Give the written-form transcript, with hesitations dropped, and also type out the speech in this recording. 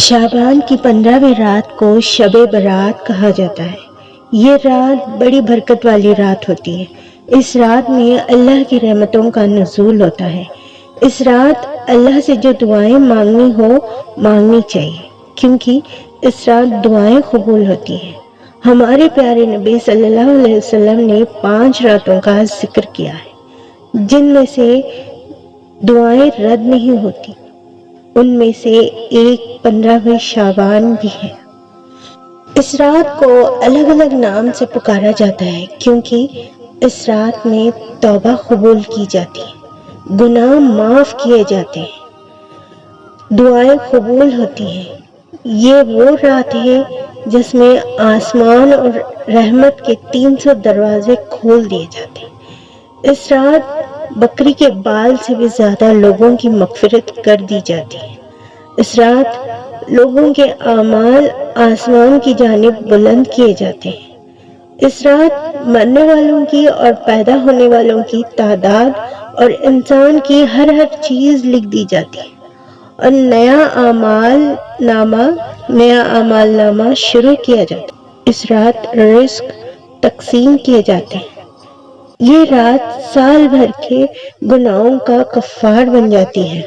شعبان کی 15ویں رات کو شب برات کہا جاتا ہے۔ یہ رات بڑی برکت والی رات ہوتی ہے۔ اس رات میں اللہ کی رحمتوں کا نزول ہوتا ہے۔ اس رات اللہ سے جو دعائیں مانگنی ہو مانگنی چاہیے، کیونکہ اس رات دعائیں قبول ہوتی ہیں۔ ہمارے پیارے نبی صلی اللہ علیہ وسلم نے 5 راتوں کا ذکر کیا ہے جن میں سے دعائیں رد نہیں ہوتی۔ ان میں سے ایک 15ویں شعبان بھی ہے۔ اس رات کو الگ الگ نام سے پکارا جاتا ہے کیونکہ اس رات میں توبہ قبول کی جاتی ہے، گناہ معاف کیے جاتے ہیں، دعائیں قبول ہوتی ہیں۔ یہ وہ رات ہے جس میں آسمان اور رحمت کے 300 دروازے کھول دیے جاتے ہیں۔ اس رات بکری کے بال سے بھی زیادہ لوگوں کی مغفرت کر دی جاتی ہے۔ اس رات لوگوں کے اعمال آسمان کی جانب بلند کیے جاتے ہیں۔ اس رات مرنے والوں کی اور پیدا ہونے والوں کی تعداد اور انسان کی ہر چیز لکھ دی جاتی ہے اور نیا اعمال نامہ شروع کیا جاتا ہے۔ اس رات رزق تقسیم کیے جاتے ہیں۔ یہ رات سال بھر کے گناہوں کا کفار بن جاتی ہے۔